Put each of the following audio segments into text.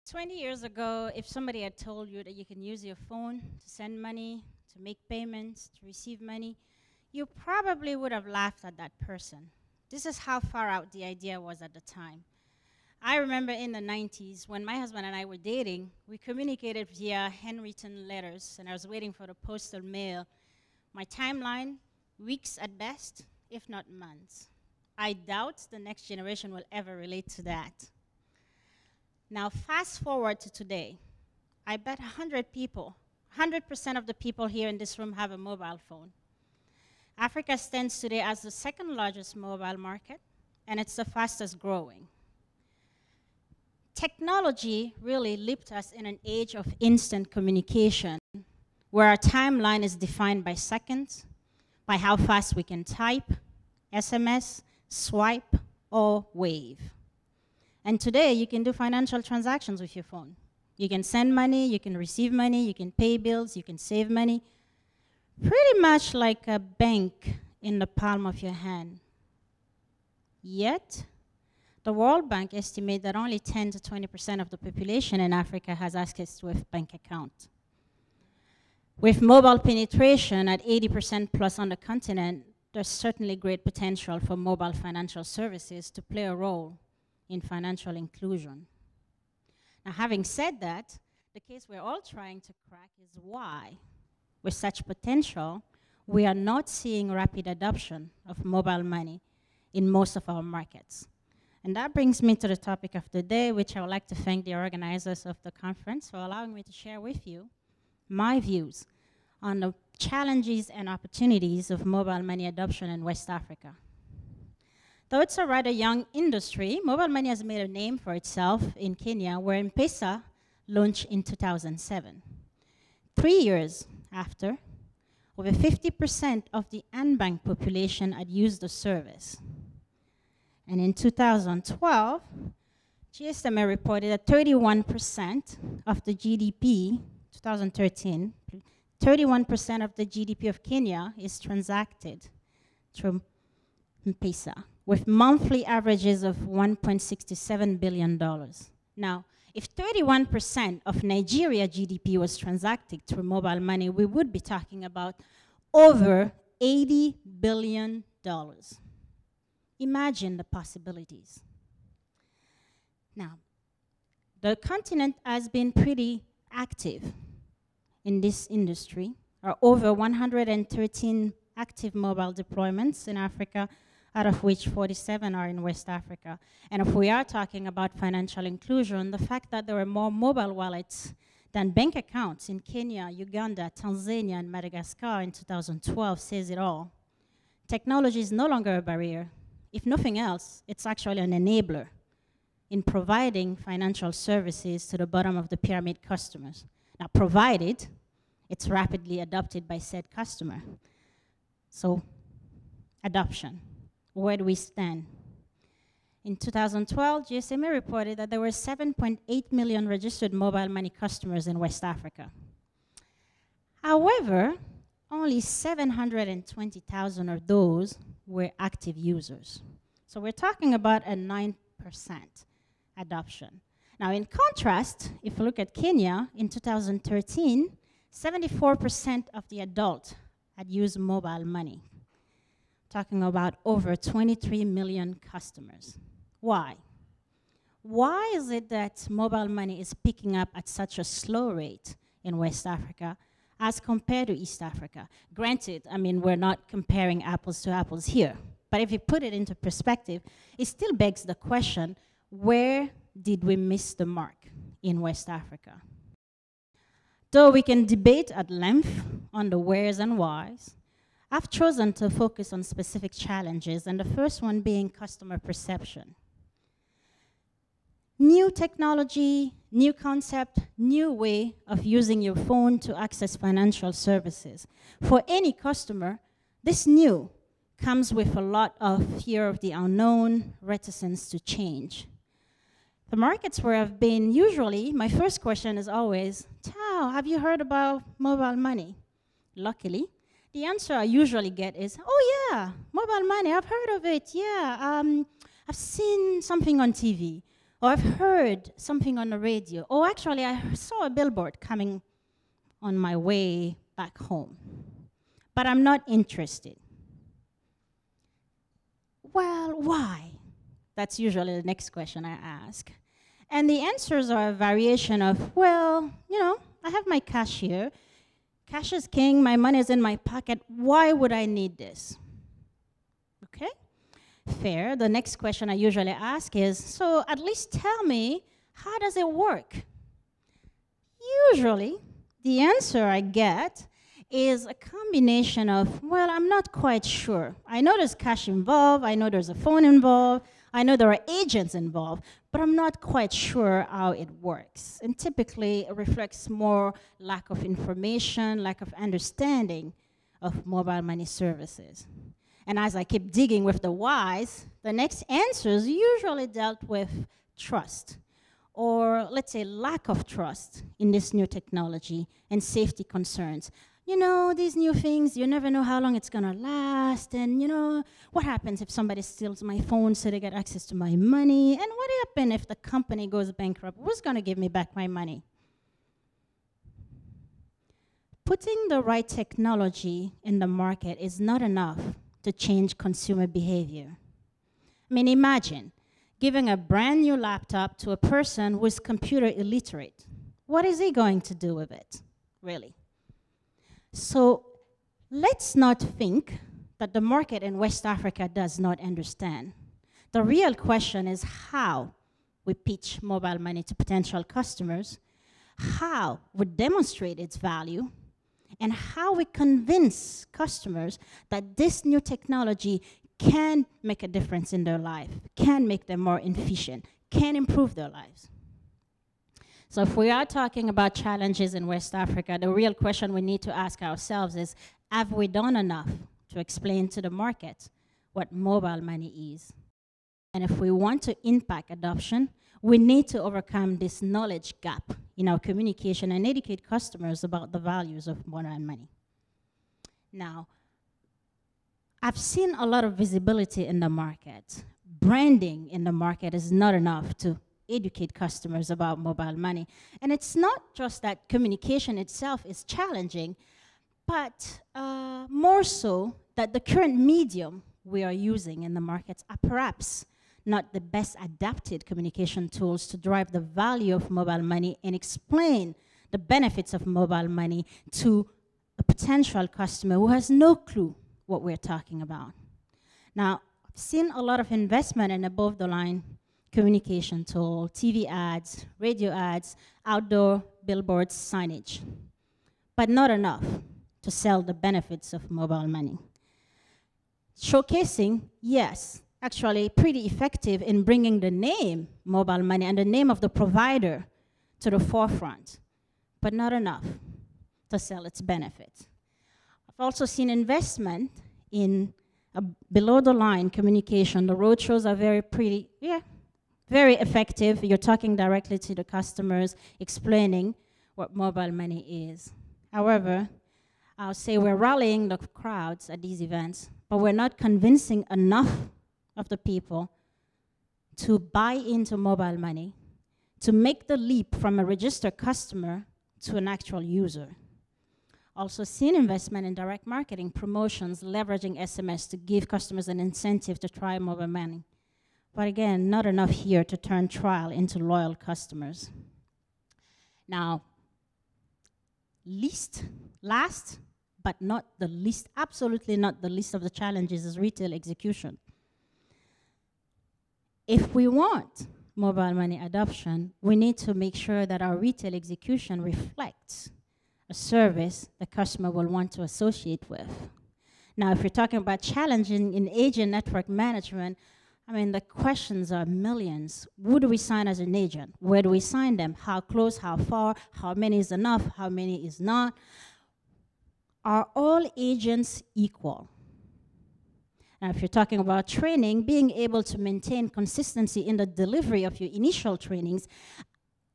20 years ago, if somebody had told you that you can use your phone to send money, to make payments, to receive money, you probably would have laughed at that person. This is how far out the idea was at the time. I remember in the 90s, when my husband and I were dating, we communicated via handwritten letters, and I was waiting for the postal mail. My timeline, weeks at best, if not months. I doubt the next generation will ever relate to that. Now, fast forward to today. I bet 100 people, 100% of the people here in this room have a mobile phone. Africa stands today as the second largest mobile market, and it's the fastest growing. Technology really leaped us in an age of instant communication, where our timeline is defined by seconds, by how fast we can type, SMS, swipe, or wave. And today, you can do financial transactions with your phone. You can send money, you can receive money, you can pay bills, you can save money. Pretty much like a bank in the palm of your hand. Yet, the World Bank estimates that only 10 to 20% of the population in Africa has access to a bank account. With mobile penetration at 80% plus on the continent, there's certainly great potential for mobile financial services to play a role in financial inclusion. Now, having said that, the case we're all trying to crack is why, with such potential, we are not seeing rapid adoption of mobile money in most of our markets. And that brings me to the topic of the day, which I would like to thank the organizers of the conference for allowing me to share with you my views on the challenges and opportunities of mobile money adoption in West Africa. Though it's a rather young industry, mobile money has made a name for itself in Kenya, where Mensah launched in 2007. 3 years after, over 50% of the unbanked population had used the service. And in 2012, GSMA reported that 31% of the GDP, 2013, 31% of the GDP of Kenya is transacted through M-Pesa, with monthly averages of $1.67 billion. Now, if 31% of Nigeria GDP was transacted through mobile money, we would be talking about over $80 billion. Imagine the possibilities. Now, the continent has been pretty active in this industry. There are over 113 active mobile deployments in Africa, out of which 47 are in West Africa. And if we are talking about financial inclusion, the fact that there are more mobile wallets than bank accounts in Kenya, Uganda, Tanzania, and Madagascar in 2012 says it all. Technology is no longer a barrier. If nothing else, it's actually an enabler in providing financial services to the bottom of the pyramid customers. Now, provided it's rapidly adopted by said customer. So, adoption. Where do we stand? In 2012, GSMA reported that there were 7.8 million registered mobile money customers in West Africa. However, only 720,000 of those were active users. So we're talking about a 9% adoption. Now, in contrast, if you look at Kenya, in 2013, 74% of the adults had used mobile money. Talking about over 23 million customers. Why? Why is it that mobile money is picking up at such a slow rate in West Africa as compared to East Africa? Granted, I mean, we're not comparing apples to apples here, but if you put it into perspective, it still begs the question, where did we miss the mark in West Africa? Though we can debate at length on the wheres and whys, I've chosen to focus on specific challenges, and the first one being customer perception. New technology, new concept, new way of using your phone to access financial services. For any customer, this new comes with a lot of fear of the unknown, reticence to change. The markets where I've been, usually, my first question is always, Tao, have you heard about mobile money? Luckily, the answer I usually get is, oh yeah, mobile money, I've heard of it, yeah. I've seen something on TV. Or I've heard something on the radio. Or actually, I saw a billboard coming on my way back home. But I'm not interested. Well, why? That's usually the next question I ask. And the answers are a variation of, well, I have my cash here. Cash is king, my money is in my pocket. Why would I need this? Okay, fair. The next question I usually ask is, so at least tell me, how does it work? Usually, the answer I get is a combination of, well, I'm not quite sure. I know there's cash involved, I know there's a phone involved, I know there are agents involved, but I'm not quite sure how it works. And typically, it reflects more lack of information, lack of understanding of mobile money services. And as I keep digging with the whys, the next answers usually dealt with trust, or let's say lack of trust in this new technology and safety concerns. These new things, you never know how long it's gonna last, and what happens if somebody steals my phone so they get access to my money, and what happens if the company goes bankrupt? Who's gonna give me back my money? Putting the right technology in the market is not enough to change consumer behavior. I mean, imagine giving a brand new laptop to a person who is computer illiterate. What is he going to do with it, really? So let's not think that the market in West Africa does not understand. The real question is how we pitch mobile money to potential customers, how we demonstrate its value, and how we convince customers that this new technology can make a difference in their life, can make them more efficient, can improve their lives. So if we are talking about challenges in West Africa, the real question we need to ask ourselves is, have we done enough to explain to the market what mobile money is? And if we want to impact adoption, we need to overcome this knowledge gap in our communication and educate customers about the values of mobile money. Now, I've seen a lot of visibility in the market. Branding in the market is not enough to educate customers about mobile money. And it's not just that communication itself is challenging, but more so that the current medium we are using in the markets are perhaps not the best adapted communication tools to drive the value of mobile money and explain the benefits of mobile money to a potential customer who has no clue what we're talking about. Now, I've seen a lot of investment in above-the-line communication tool, TV ads, radio ads, outdoor billboards, signage, but not enough to sell the benefits of mobile money. Showcasing, yes, actually pretty effective in bringing the name mobile money and the name of the provider to the forefront, but not enough to sell its benefits. I've also seen investment in below-the-line communication. The roadshows are very effective. You're talking directly to the customers, explaining what mobile money is. However, I'll say we're rallying the crowds at these events, but we're not convincing enough of the people to buy into mobile money, to make the leap from a registered customer to an actual user. Also seen investment in direct marketing, promotions, leveraging SMS to give customers an incentive to try mobile money. But again, not enough here to turn trial into loyal customers. Now, last, but not the least, absolutely not the least of the challenges is retail execution. If we want mobile money adoption, we need to make sure that our retail execution reflects a service the customer will want to associate with. Now, if you're talking about challenging in agent network management, I mean, the questions are millions. Who do we sign as an agent? Where do we sign them? How close, how far, how many is enough, how many is not? Are all agents equal? Now, if you're talking about training, being able to maintain consistency in the delivery of your initial trainings,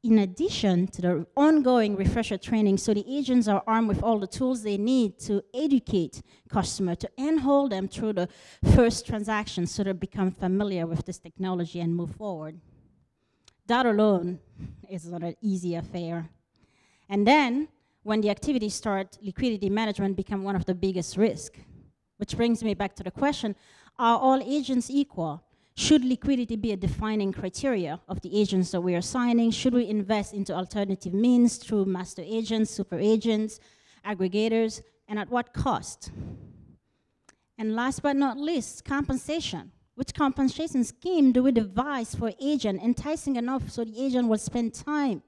in addition to the ongoing refresher training, so the agents are armed with all the tools they need to educate customers, to handhold them through the first transaction so they become familiar with this technology and move forward. That alone is not an easy affair. And then, when the activities start, liquidity management become one of the biggest risks. Which brings me back to the question, are all agents equal? Should liquidity be a defining criteria of the agents that we are signing? Should we invest into alternative means through master agents, super agents, aggregators, and at what cost? And last but not least, compensation. Which compensation scheme do we devise for agent, enticing enough so the agent will spend time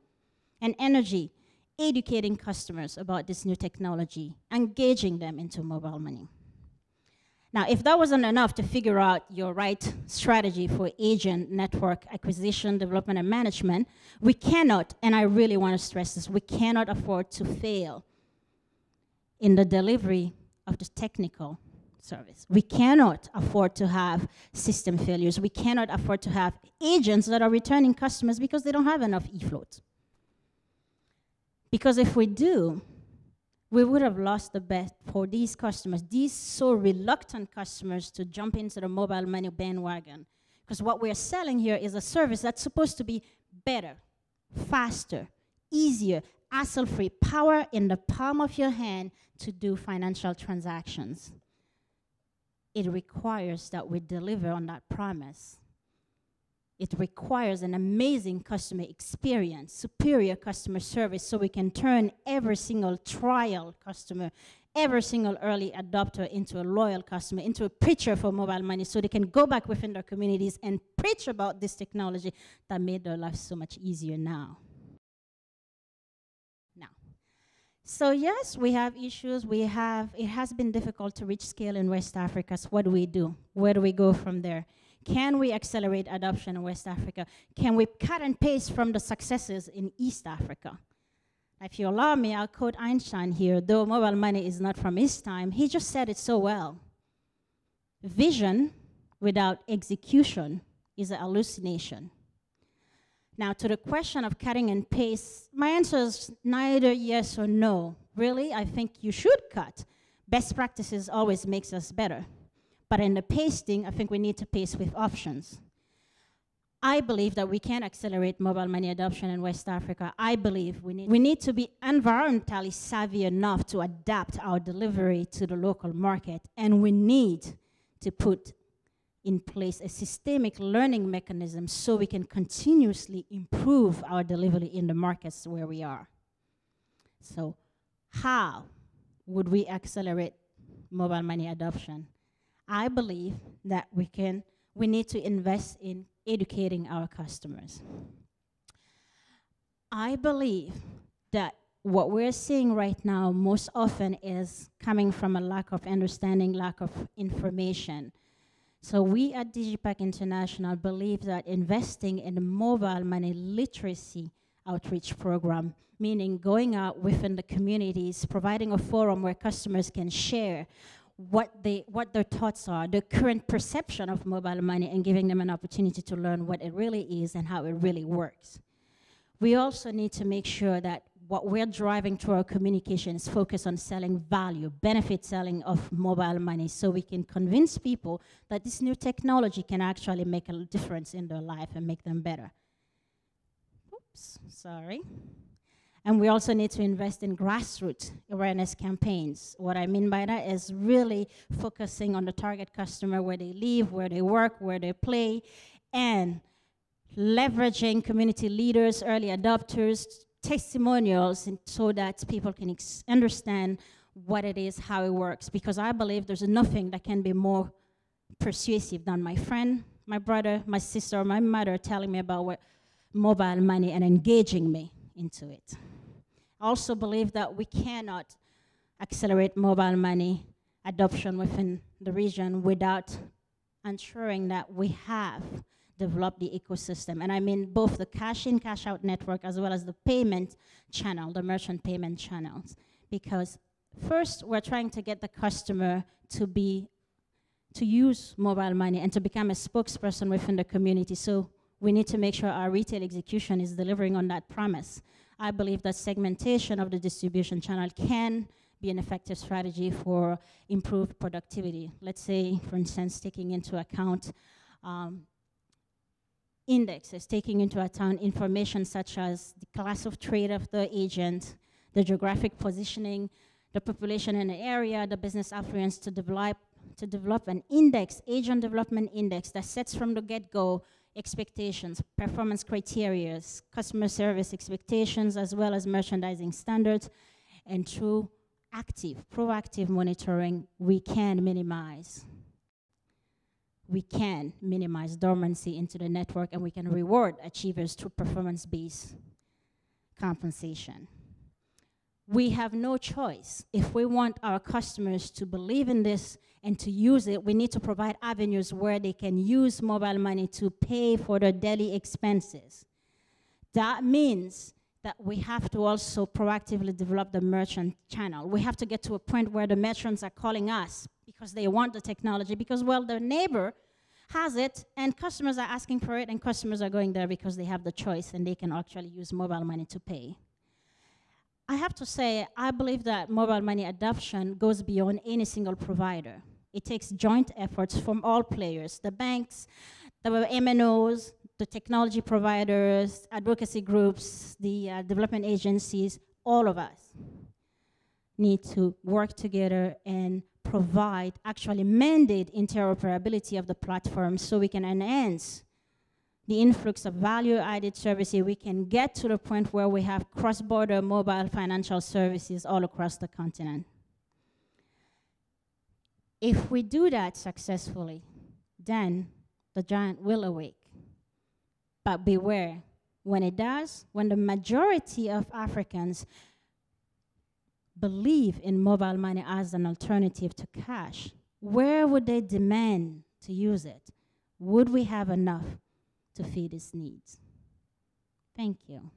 and energy educating customers about this new technology, engaging them into mobile money? Now, if that wasn't enough to figure out your right strategy for agent network acquisition, development, and management, we cannot, and I really want to stress this, we cannot afford to fail in the delivery of the technical service. We cannot afford to have system failures. We cannot afford to have agents that are returning customers because they don't have enough e-float. Because if we do, we would have lost the bet for these customers, these so reluctant customers to jump into the mobile money bandwagon. Because what we're selling here is a service that's supposed to be better, faster, easier, hassle-free, power in the palm of your hand to do financial transactions. It requires that we deliver on that promise. It requires an amazing customer experience, superior customer service, so we can turn every single trial customer, every single early adopter into a loyal customer, into a preacher for mobile money, so they can go back within their communities and preach about this technology that made their lives so much easier now. So yes, we have issues. It has been difficult to reach scale in West Africa. So what do we do? Where do we go from there? Can we accelerate adoption in West Africa? Can we cut and paste from the successes in East Africa? If you allow me, I'll quote Einstein here. Though mobile money is not from his time, he just said it so well. Vision without execution is a hallucination. Now, to the question of cutting and paste, my answer is neither yes or no. Really, I think you should cut. Best practices always makes us better. But in the pasting, I think we need to paste with options. I believe that we can accelerate mobile money adoption in West Africa. I believe we need to be environmentally savvy enough to adapt our delivery to the local market. And we need to put in place a systemic learning mechanism so we can continuously improve our delivery in the markets where we are. So how would we accelerate mobile money adoption? I believe that we need to invest in educating our customers. I believe that what we're seeing right now most often is coming from a lack of understanding, lack of information. So we at Digipact International believe that investing in a mobile money literacy outreach program, meaning going out within the communities, providing a forum where customers can share what their thoughts are, the current perception of mobile money, and giving them an opportunity to learn what it really is and how it really works. We also need to make sure that what we're driving through our communication is focused on selling value, benefit selling of mobile money, so we can convince people that this new technology can actually make a difference in their life and make them better. Oops, sorry. And we also need to invest in grassroots awareness campaigns. What I mean by that is really focusing on the target customer, where they live, where they work, where they play, and leveraging community leaders, early adopters, testimonials, and so that people can understand what it is, how it works. Because I believe there's nothing that can be more persuasive than my friend, my brother, my sister, or my mother telling me about what mobile money and engaging me into it. I also believe that we cannot accelerate mobile money adoption within the region without ensuring that we have developed the ecosystem. And I mean both the cash-in, cash-out network as well as the payment channel, the merchant payment channels. Because first, we're trying to get the customer to use mobile money and to become a spokesperson within the community. So we need to make sure our retail execution is delivering on that promise. I believe that segmentation of the distribution channel can be an effective strategy for improved productivity. Let's say, for instance, taking into account indexes, taking into account information such as the class of trade of the agent, the geographic positioning, the population in the area, the business affluence, to develop an index, agent development index that sets from the get-go expectations, performance criteria, customer service expectations, as well as merchandising standards. And through proactive monitoring, we can minimize dormancy into the network, and we can reward achievers through performance-based compensation. We have no choice. If we want our customers to believe in this and to use it, we need to provide avenues where they can use mobile money to pay for their daily expenses. That means that we have to also proactively develop the merchant channel. We have to get to a point where the merchants are calling us because they want the technology, because, well, their neighbor has it, and customers are asking for it, and customers are going there because they have the choice, and they can actually use mobile money to pay. I have to say, I believe that mobile money adoption goes beyond any single provider. It takes joint efforts from all players, the banks, the MNOs, the technology providers, advocacy groups, the development agencies. All of us need to work together and provide, actually mandate interoperability of the platform so we can enhance the influx of value-added services. We can get to the point where we have cross-border mobile financial services all across the continent. If we do that successfully, then the giant will awake. But beware, when it does, when the majority of Africans believe in mobile money as an alternative to cash, where would they demand to use it? Would we have enough to feed its needs? Thank you.